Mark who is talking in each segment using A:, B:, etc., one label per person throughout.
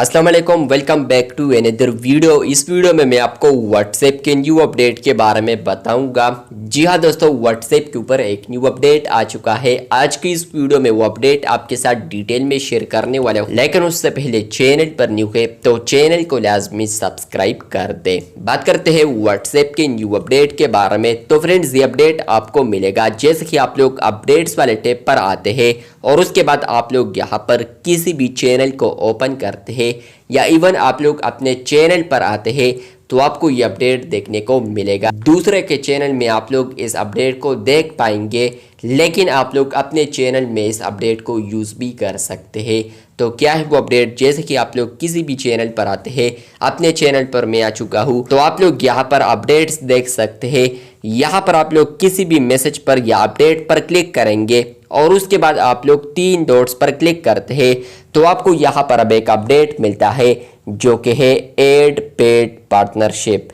A: अस्सलाम वालेकुम, welcome back to another video. इस वीडियो में मैं आपको व्हाट्सएप के न्यू अपडेट के बारे में बताऊंगा। जी हाँ दोस्तों, व्हाट्सएप के ऊपर एक न्यू अपडेट आ चुका है। आज की इस वीडियो में वो अपडेट आपके साथ डिटेल में शेयर करने वाला हूँ, लेकिन उससे पहले चैनल पर न्यू है तो चैनल को लाजमी सब्सक्राइब कर दे। बात करते हैं व्हाट्सएप के न्यू अपडेट के बारे में। तो फ्रेंड्स, ये अपडेट आपको मिलेगा जैसे कि आप लोग अपडेट्स वाले टैब पर आते हैं और उसके बाद आप लोग यहाँ पर किसी भी चैनल को ओपन करते हैं या इवन आप लोग अपने चैनल पर आते हैं तो आपको ये अपडेट देखने को मिलेगा। दूसरे के चैनल में आप लोग इस अपडेट को देख पाएंगे, लेकिन आप लोग अपने चैनल में इस अपडेट को यूज़ भी कर सकते हैं। तो क्या है वो अपडेट? जैसे कि आप लोग किसी भी चैनल पर आते हैं, अपने चैनल पर मैं आ चुका हूँ, तो आप लोग यहाँ पर अपडेट्स देख सकते हैं। यहाँ पर आप लोग किसी भी मैसेज पर या अपडेट पर क्लिक करेंगे और उसके बाद आप लोग 3 डॉट्स पर क्लिक करते हैं तो आपको यहाँ पर अब एक अपडेट मिलता है जो कि है एड पेड पार्टनरशिप।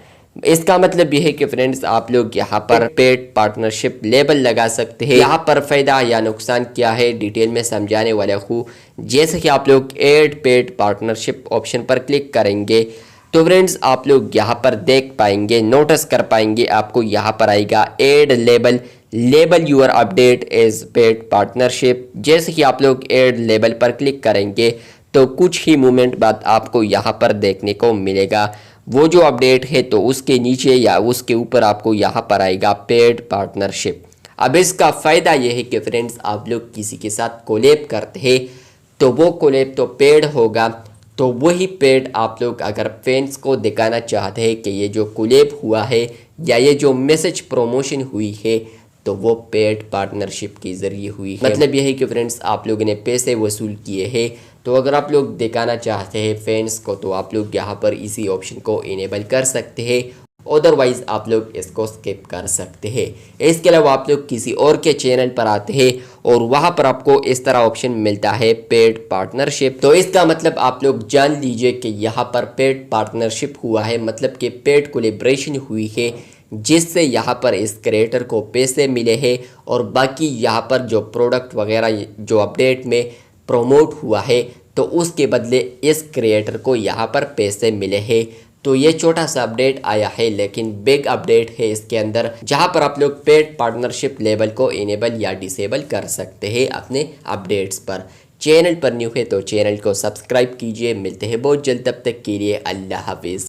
A: इसका मतलब यह है कि फ्रेंड्स, आप लोग यहाँ पर पेड पार्टनरशिप लेबल लगा सकते हैं। यहाँ पर फायदा या नुकसान क्या है डिटेल में समझाने वाला हूँ। जैसे कि आप लोग एड पेड पार्टनरशिप ऑप्शन पर क्लिक करेंगे तो फ्रेंड्स आप लोग यहाँ पर देख पाएंगे, नोटिस कर पाएंगे, आपको यहाँ पर आएगा add label your update as paid partnership. जैसे कि आप लोग एड लेबल पर क्लिक करेंगे तो कुछ ही मोमेंट बाद आपको यहाँ पर देखने को मिलेगा वो जो अपडेट है, तो उसके नीचे या उसके ऊपर आपको यहाँ पर आएगा पेड पार्टनरशिप। अब इसका फ़ायदा यह है कि फ्रेंड्स, आप लोग किसी के साथ कोलैब करते हैं तो वो कोलैब तो पेड होगा, तो वही पेड आप लोग अगर फैंस को दिखाना चाहते हैं कि ये जो कोलैब हुआ है या ये जो मैसेज प्रमोशन हुई है तो वो पेड पार्टनरशिप के ज़रिए हुई है। मतलब यह है कि फ्रेंड्स, आप लोगों ने पैसे वसूल किए हैं, तो अगर आप लोग दिखाना चाहते हैं फैंस को तो आप लोग यहाँ पर इसी ऑप्शन को इनेबल कर सकते हैं, अदरवाइज़ आप लोग इसको स्किप कर सकते हैं। इसके अलावा आप लोग किसी और के चैनल पर आते हैं और वहाँ पर आपको इस तरह ऑप्शन मिलता है पेड पार्टनरशिप। तो इसका मतलब आप लोग जान लीजिए कि यहाँ पर पेड पार्टनरशिप हुआ है, मतलब कि पेड कोलेब्रेशन हुई है, जिससे यहाँ पर इस क्रिएटर को पैसे मिले हैं और बाकी यहाँ पर जो प्रोडक्ट वगैरह जो अपडेट में प्रमोट हुआ है तो उसके बदले इस क्रिएटर को यहाँ पर पैसे मिले हैं। तो ये छोटा सा अपडेट आया है, लेकिन बिग अपडेट है इसके अंदर, जहाँ पर आप लोग पेड पार्टनरशिप लेबल को इनेबल या डिसेबल कर सकते हैं अपने अपडेट्स पर। चैनल पर न्यू है तो चैनल को सब्सक्राइब कीजिए। मिलते हैं बहुत जल्द, तब तक के लिए अल्लाह हाफिज़।